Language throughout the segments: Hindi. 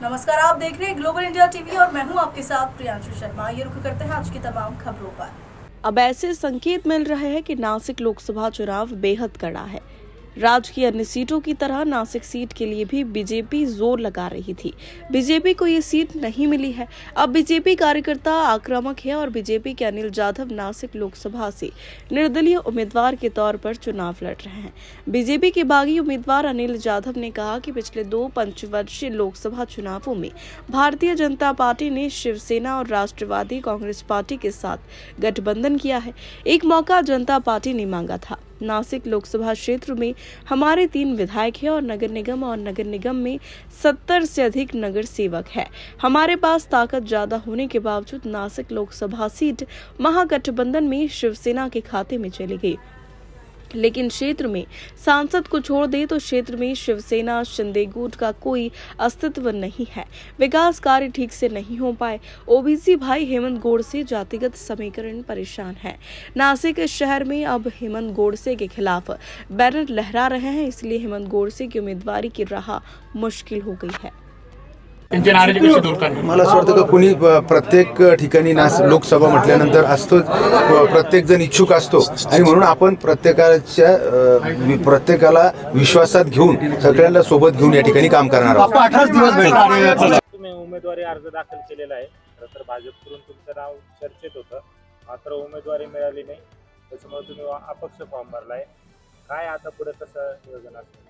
नमस्कार, आप देख रहे हैं ग्लोबल इंडिया टीवी और मैं हूं आपके साथ प्रियांशु शर्मा। ये रुक करते हैं आज की तमाम खबरों पर। अब ऐसे संकेत मिल रहे हैं कि नासिक लोकसभा चुनाव बेहद कड़ा है। राज्य की अन्य सीटों की तरह नासिक सीट के लिए भी बीजेपी जोर लगा रही थी। बीजेपी को ये सीट नहीं मिली है। अब बीजेपी कार्यकर्ता आक्रामक है और बीजेपी के अनिल जाधव नासिक लोकसभा से निर्दलीय उम्मीदवार के तौर पर चुनाव लड़ रहे हैं। बीजेपी के बागी उम्मीदवार अनिल जाधव ने कहा कि पिछले 2 पंचवर्षीय लोकसभा चुनावों में भारतीय जनता पार्टी ने शिवसेना और राष्ट्रवादी कांग्रेस पार्टी के साथ गठबंधन किया है। एक मौका जनता पार्टी ने मांगा था। नासिक लोकसभा क्षेत्र में हमारे 3 विधायक हैं और नगर निगम में 70 से अधिक नगर सेवक है। हमारे पास ताकत ज्यादा होने के बावजूद नासिक लोकसभा सीट महागठबंधन में शिवसेना के खाते में चली गई। लेकिन क्षेत्र में सांसद को छोड़ दे तो क्षेत्र में शिवसेना शिंदे गुट का कोई अस्तित्व नहीं है। विकास कार्य ठीक से नहीं हो पाए। ओबीसी भाई हेमंत गोडसे जातिगत समीकरण परेशान है। नासिक शहर में अब हेमंत गोडसे के खिलाफ बैनर लहरा रहे हैं, इसलिए हेमंत गोडसे की उम्मीदवारी की राह मुश्किल हो गई है। मला असं वाटतं की कुणी प्रत्येक ठिकाणी लोकसभा म्हटल्यानंतर असतो, प्रत्येक जण इच्छुक असतो आणि म्हणून आपण प्रत्येकाला विश्वासात घेऊन सगळ्यांना सोबत घेऊन या ठिकाणी काम करणार आहोत। तुम्ही उमेदवारी अर्ज दाखल केलेला आहे, तर भाजपकडून तुमचं नाव चर्चेत होतं, मात्र उमेदवारी मिळाली नाही, त्याच्यामुळे तुम्ही अपक्ष फॉर्म भरलाय। काय आता पुढे कसं योजना असेल?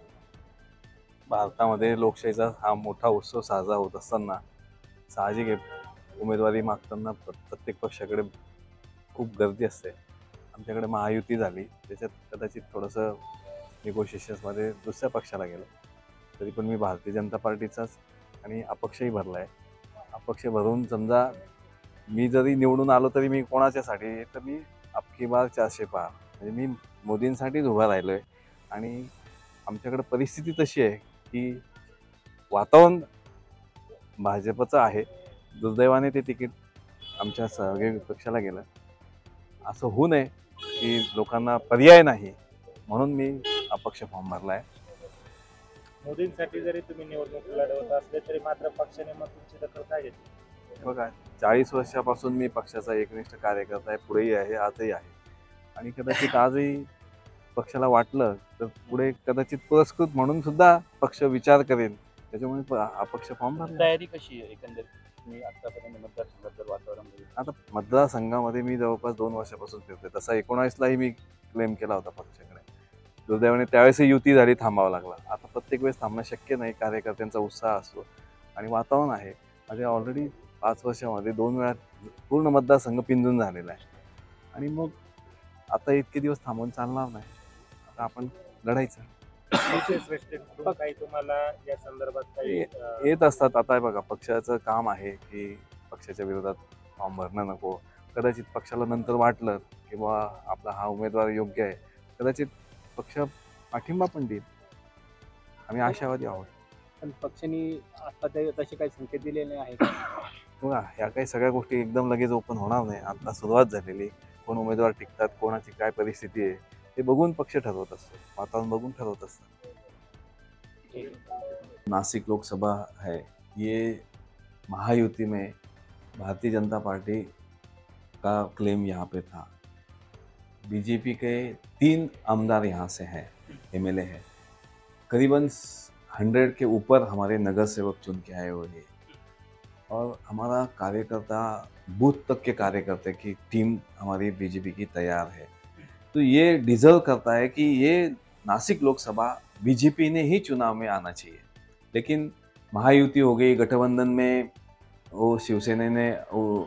भारतामध्ये लोकशाहीचा हा मोठा उत्सव साजरा होत असताना साहजिक आहे उमेदवारी मागताना प्रत्येक पक्षाकडे खूप गर्दी असते। आमच्याकडे महायुती झाली, त्याच्यात कदाचित थोडंसं निगोशिएशन्समध्ये दुसऱ्या पक्षाला गेलो, तरी पण मी भारतीय जनता पार्टीचाच आणि अपक्षही भरला आहे। अपक्ष भरून समजा मी जरी निवडून आलो तरी मी कोणाच्यासाठी, तर मी अबकी बार 400 पार, म्हणजे मी मोदींसाठीच उभा राहिलो आहे। आणि आमच्याकडे परिस्थिती तशी आहे की वातावरण भाजपचं आहे, दुर्दैवाने ते तिकीट आमच्या सहयोगी पक्षाला गेलं। असं होऊ नये की लोकांना पर्याय नाही म्हणून मी अपक्ष फॉर्म भरला आहे। मोदींसाठी जरी तुम्ही निवडणूक लढवत असले तरी मात्र पक्षाने मग तुमची दखल काय घेतली? बघा, 40 वर्षापासून मी पक्षाचा एकनिष्ठ कार्यकर्ता आहे, पुढेही आहे, आजही आहे। आणि कदाचित आजही पक्षाला वाटलं तर पुढे कदाचित पुरस्कृत म्हणून सुद्धा पक्ष विचार करेल, त्याच्यामुळे अपक्ष फॉर्म भरला। तयारी कशी आहे एकंदरीत मी आतापर्यंत मतदारसंघात वातावरण? आता मतदारसंघामध्ये मी जवळपास 2 वर्षापासून फिरते। तसा 19लाही मी क्लेम केला होता पक्षाकडे, दुर्दैवाने त्यावेळेसही युती झाली, थांबावं लागला। आता प्रत्येक वेळेस थांबणं शक्य नाही, कार्यकर्त्यांचा उत्साह असतो आणि वातावरण आहे। माझे ऑलरेडी 5 वर्षामध्ये 2 वेळा पूर्ण मतदारसंघ पिंजून झालेला आहे आणि मग आता इतके दिवस थांबून चालणार नाही, आता आपण लढायचं। काही तुम्हाला या संदर्भात काही येत असतात। आता बघा, पक्षाचं काम आहे की पक्षाच्या विरोधात फॉर्म भरणं नको, कदाचित पक्षाला नंतर वाटलं की बाबा आपला हा उमेदवार योग्य आहे, कदाचित पक्ष पाठिंबा पण देईल, आम्ही आशावादी आहोत। पण पक्षाने आता तसे काही संकेत दिलेले आहे? बघा, ह्या काही सगळ्या गोष्टी एकदम लगेच ओपन होणार नाही, आता सुरुवात झालेली। कोण उमेदवार टिकतात, कोणाची काय परिस्थिती आहे ते बघून पक्ष ठरवत असतो, वातावरण बघून ठरवत असतात। नासिक लोकसभा है, ये महायुति में भारतीय जनता पार्टी का क्लेम यहाँ पे था। बीजेपी के 3 आमदार यहाँ से हैं, एमएलए हैं, करीबन 100 के ऊपर हमारे नगर सेवक चुन के आए हुए हैं और हमारा कार्यकर्ता बूथ तक के कार्यकर्ता की टीम हमारी बीजेपी की तैयार है। तो ये डिजर्व करता है कि ये नासिक लोकसभा बीजेपी ने ही चुनाव में आना चाहिए, लेकिन महायुति हो गई, गठबंधन में वो शिवसेना ने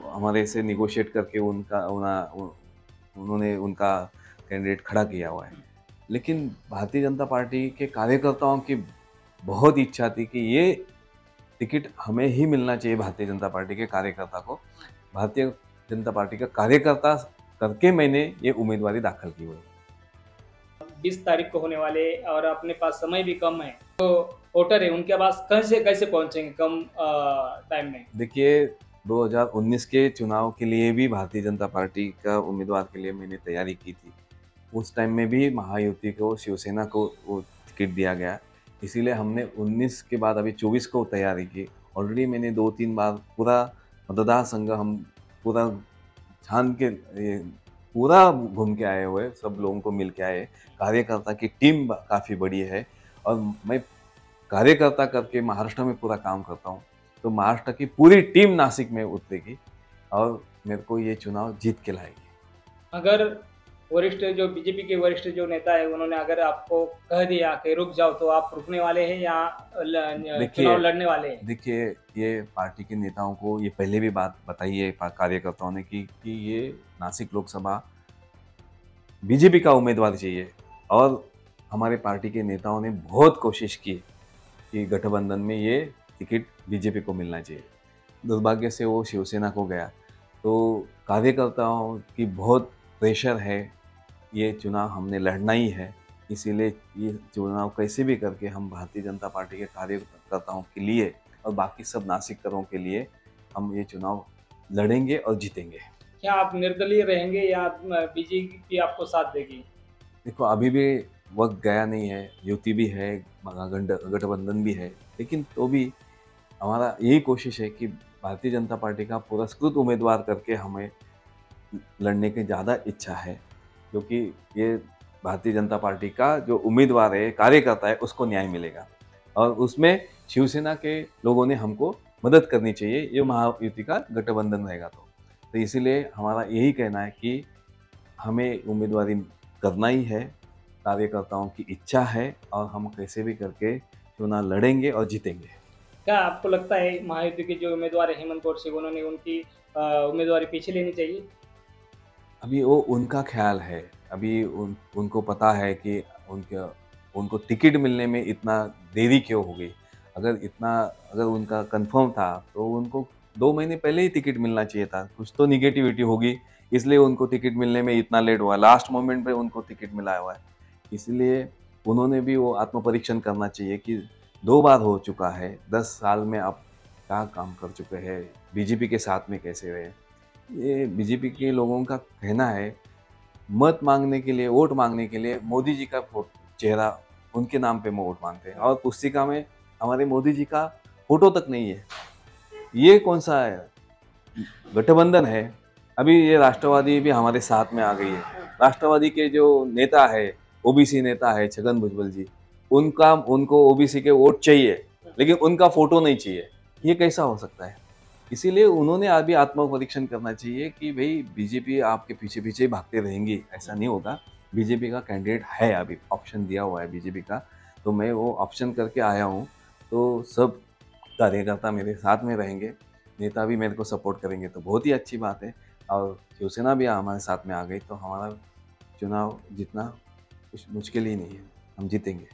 हमारे से निगोशिएट करके उन्होंने उनका कैंडिडेट खड़ा किया हुआ है। लेकिन भारतीय जनता पार्टी के कार्यकर्ताओं की बहुत इच्छा थी कि ये टिकट हमें ही मिलना चाहिए, भारतीय जनता पार्टी के कार्यकर्ता को। भारतीय जनता पार्टी का कार्यकर्ता करके मैंने ये उम्मीदवारी दाखिल की हुई। 20 तारीख को होने वाले और अपने पास समय भी कम है, तो वोटर है उनके पास कैसे पहुंचेंगे कम टाइम में? देखिए, 2019 के चुनाव के लिए भी भारतीय जनता पार्टी का उम्मीदवार के लिए मैंने तैयारी की थी। उस टाइम में भी महायुति को, शिवसेना को वो टिकट दिया गया, इसीलिए हमने 19 के बाद अभी 24 को तैयारी की ऑलरेडी मैंने 2-3 बार पूरा मतदारसंघ हम पूरा छान के पूरा घूम के आए हुए, सब लोगों को मिल के आए। कार्यकर्ता की टीम काफ़ी बड़ी है और मैं कार्यकर्ता करके महाराष्ट्र में पूरा काम करता हूँ, तो महाराष्ट्र की पूरी टीम नासिक में उतरेगी और मेरे को ये चुनाव जीत के लाएगी। अगर वरिष्ठ जो बीजेपी के वरिष्ठ जो नेता है उन्होंने अगर आपको कह दिया कि रुक जाओ, तो आप रुकने वाले हैं या चुनाव लड़ने वाले हैं? देखिए, ये पार्टी के नेताओं को ये पहले भी बात बताई है कार्यकर्ताओं ने कि ये नासिक लोकसभा बीजेपी का उम्मीदवार चाहिए और हमारे पार्टी के नेताओं ने बहुत कोशिश की कि गठबंधन में ये टिकट बीजेपी को मिलना चाहिए। दुर्भाग्य से वो शिवसेना को गया, तो कार्यकर्ताओं की बहुत प्रेशर है, ये चुनाव हमने लड़ना ही है, इसीलिए ये चुनाव कैसे भी करके हम भारतीय जनता पार्टी के कार्यकर्ताओं के लिए और बाकी सब नासिककरों के लिए हम ये चुनाव लड़ेंगे और जीतेंगे। क्या आप निर्दलीय रहेंगे या बीजेपी आपको साथ देगी? देखो, अभी भी वक्त गया नहीं है, युति भी है, गठबंधन भी है, लेकिन तो भी हमारा यही कोशिश है कि भारतीय जनता पार्टी का पुरस्कृत उम्मीदवार करके हमें लड़ने की ज़्यादा इच्छा है, क्योंकि ये भारतीय जनता पार्टी का जो उम्मीदवार है, कार्यकर्ता है, उसको न्याय मिलेगा और उसमें शिवसेना के लोगों ने हमको मदद करनी चाहिए, ये महायुति का गठबंधन रहेगा तो इसीलिए हमारा यही कहना है कि हमें उम्मीदवारी करना ही है, कार्यकर्ताओं की इच्छा है और हम कैसे भी करके चुनाव लड़ेंगे और जीतेंगे। क्या आपको लगता है महायुति के जो उम्मीदवार है हेमंत कौर सिंह, उन्होंने उनकी उम्मीदवारी पीछे लेनी चाहिए? अभी वो उनका ख्याल है, अभी उनको पता है कि उनको टिकट मिलने में इतना देरी क्यों हो गई। अगर उनका कंफर्म था तो उनको 2 महीने पहले ही टिकट मिलना चाहिए था। कुछ तो निगेटिविटी होगी, इसलिए उनको टिकट मिलने में इतना लेट हुआ। लास्ट मोमेंट पे उनको टिकट मिला हुआ है, इसलिए उन्होंने भी वो आत्मपरीक्षण करना चाहिए कि 2 बार हो चुका है, 10 साल में आप क्या काम कर चुके हैं, बीजेपी के साथ में कैसे रहे। ये बीजेपी के लोगों का कहना है, मत मांगने के लिए, वोट मांगने के लिए मोदी जी का चेहरा, उनके नाम पे वोट मांगते हैं और पुस्तिका में हमारे मोदी जी का फोटो तक नहीं है। ये कौन सा है गठबंधन है? अभी ये राष्ट्रवादी भी हमारे साथ में आ गई है। राष्ट्रवादी के जो नेता है, ओबीसी नेता है छगन भुजबल जी, उनको ओबीसी के वोट चाहिए, लेकिन उनका फोटो नहीं चाहिए। ये कैसा हो सकता है? इसीलिए उन्होंने अभी आत्मपरीक्षण करना चाहिए कि भाई बीजेपी आपके पीछे पीछे भागते रहेंगी, ऐसा नहीं होगा। बीजेपी का कैंडिडेट है, अभी ऑप्शन दिया हुआ है बीजेपी का, तो मैं वो ऑप्शन करके आया हूँ, तो सब कार्यकर्ता मेरे साथ में रहेंगे, नेता भी मेरे को सपोर्ट करेंगे, तो बहुत ही अच्छी बात है। और शिवसेना भी हमारे साथ में आ गई तो हमारा चुनाव जीतना कुछ मुश्किल ही नहीं है, हम जीतेंगे।